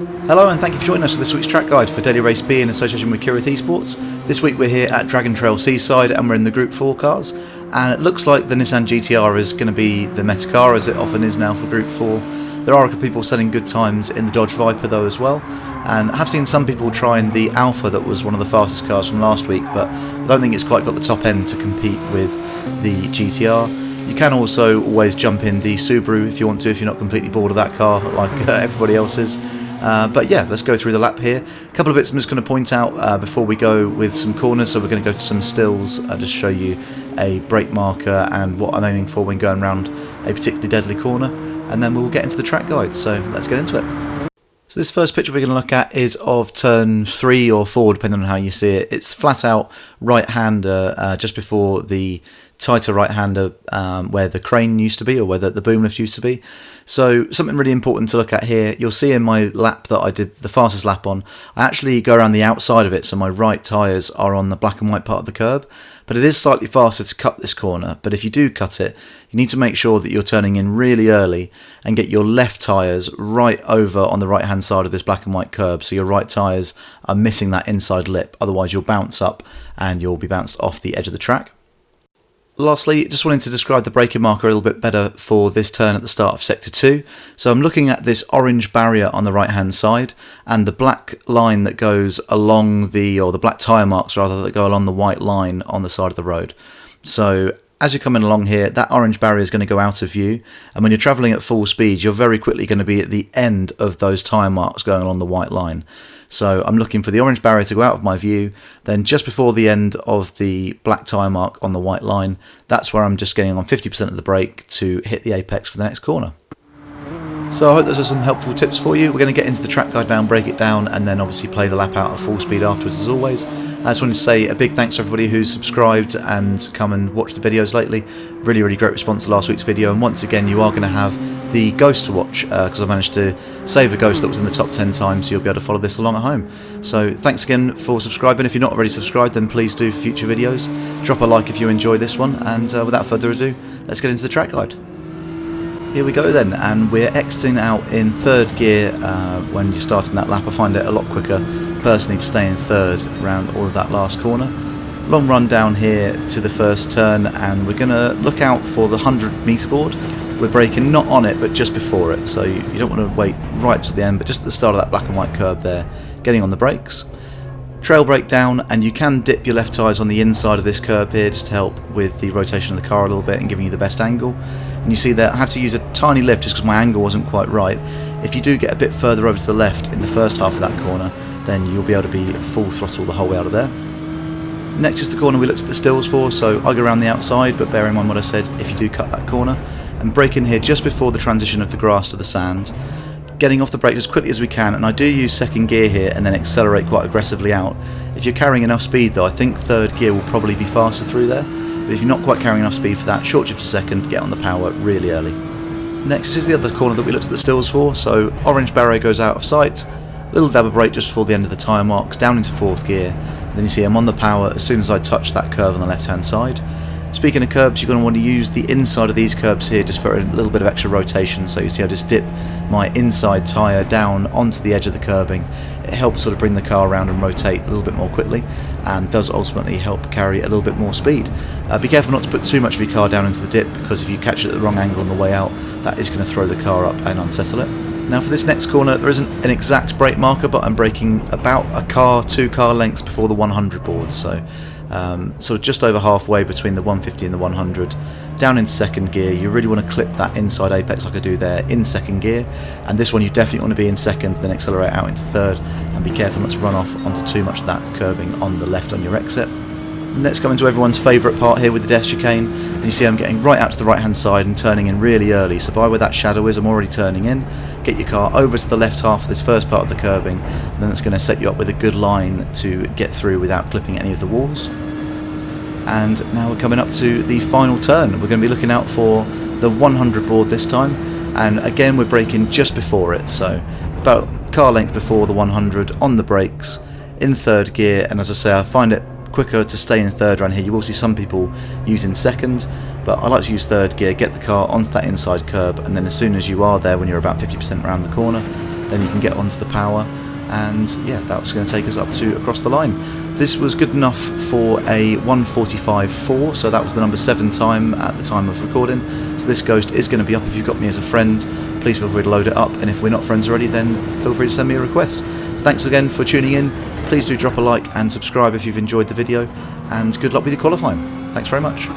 Hello and thank you for joining us for this week's track guide for Daily Race B in association with Kireth Esports. This week we're here at Dragon Trail Seaside and we're in the Gr4 cars, and it looks like the Nissan GTR is going to be the meta car, as it often is now for Gr4. There are a couple of people selling good times in the Dodge Viper though as well, and I have seen some people trying the Alpha that was one of the fastest cars from last week, but I don't think it's quite got the top end to compete with the GTR. You can also always jump in the Subaru if you want to, if you're not completely bored of that car like everybody else is. But yeah, let's go through the lap here. A couple of bits I'm just going to point out before we go with some corners. So we're going to go to some stills and just show you a brake marker and what I'm aiming for when going around a particularly deadly corner, and then we'll get into the track guide. So let's get into it. So this first picture we're going to look at is of turn 3 or 4, depending on how you see it. It's flat out right-hander just before the tighter right-hander where the crane used to be, or where the boom lift used to be. So something really important to look at here, you'll see in my lap that I did the fastest lap on, I actually go around the outside of it, so my right tyres are on the black and white part of the curb. But it is slightly faster to cut this corner, but if you do cut it, you need to make sure that you're turning in really early and get your left tyres right over on the right hand side of this black and white curb, so your right tyres are missing that inside lip, otherwise you'll bounce up and you'll be bounced off the edge of the track. Lastly, just wanting to describe the braking marker a little bit better for this turn at the start of Sector 2. So I'm looking at this orange barrier on the right hand side and the black line that goes along or the black tyre marks rather, that go along the white line on the side of the road. So as you're coming along here, that orange barrier is going to go out of view, and when you're travelling at full speed, you're very quickly going to be at the end of those tyre marks going along the white line. So I'm looking for the orange barrier to go out of my view, then just before the end of the black tyre mark on the white line, that's where I'm just getting on 50% of the brake to hit the apex for the next corner. So I hope those are some helpful tips for you. We're going to get into the track guide now and break it down, and then obviously play the lap out at full speed afterwards as always. I just wanted to say a big thanks to everybody who's subscribed and come and watched the videos lately. Really great response to last week's video, and once again you are going to have the ghost to watch because I managed to save a ghost that was in the top 10 times, so you'll be able to follow this along at home. So thanks again for subscribing. If you're not already subscribed, then please do for future videos. Drop a like if you enjoy this one, and without further ado, let's get into the track guide. Here we go then, and we're exiting out in third gear. When you're starting that lap, I find it a lot quicker personally to stay in third around all of that last corner. Long run down here to the first turn, and we're going to look out for the 100 metre board. We're braking not on it but just before it, so you don't want to wait right to the end, but just at the start of that black and white curb there, getting on the brakes. Trail brake down, and you can dip your left tyres on the inside of this curb here just to help with the rotation of the car a little bit and giving you the best angle. And you see that I have to use a tiny lift just because my angle wasn't quite right. If you do get a bit further over to the left in the first half of that corner, then you'll be able to be full throttle the whole way out of there. Next is the corner we looked at the stills for, so I go around the outside, but bear in mind what I said, if you do cut that corner, and brake in here just before the transition of the grass to the sand, getting off the brakes as quickly as we can, and I do use second gear here and then accelerate quite aggressively out. If you're carrying enough speed though, I think third gear will probably be faster through there, but if you're not quite carrying enough speed for that, short shift to second, get on the power really early. Next is the other corner that we looked at the stills for, so orange barrier goes out of sight, little dab of brake just before the end of the tyre marks, down into fourth gear, and then you see I'm on the power as soon as I touch that curve on the left hand side. Speaking of curbs, you're going to want to use the inside of these curbs here just for a little bit of extra rotation, so you see I just dip my inside tyre down onto the edge of the curbing. It helps sort of bring the car around and rotate a little bit more quickly, and does ultimately help carry a little bit more speed. Be careful not to put too much of your car down into the dip, because if you catch it at the wrong angle on the way out, that is going to throw the car up and unsettle it. Now for this next corner, there isn't an exact brake marker, but I'm braking about two car lengths before the 100 board, so sort of just over halfway between the 150 and the 100, down into second gear. You really want to clip that inside apex like I do there in second gear, and this one you definitely want to be in second, then accelerate out into third, and be careful not to run off onto too much of that curbing on the left on your exit. Let's come into everyone's favourite part here with the death chicane, and you see I'm getting right out to the right hand side and turning in really early, so by where that shadow is I'm already turning in. Get your car over to the left half of this first part of the curbing, and then it's going to set you up with a good line to get through without clipping any of the walls. And now we're coming up to the final turn. We're going to be looking out for the 100 board this time, and again we're braking just before it, so about car length before the 100 on the brakes in third gear. And as I say, I find it quicker to stay in third around here. You will see some people using second, but I like to use third gear, get the car onto that inside curb, and then as soon as you are there, when you're about 50% around the corner, then you can get onto the power, and yeah, that was going to take us up to across the line. This was good enough for a 1:45.4, so that was the number 7 time at the time of recording. So this ghost is going to be up. If you've got me as a friend, please feel free to load it up, and if we're not friends already, then feel free to send me a request. Thanks again for tuning in. Please do drop a like and subscribe if you've enjoyed the video, and good luck with your qualifying. Thanks very much.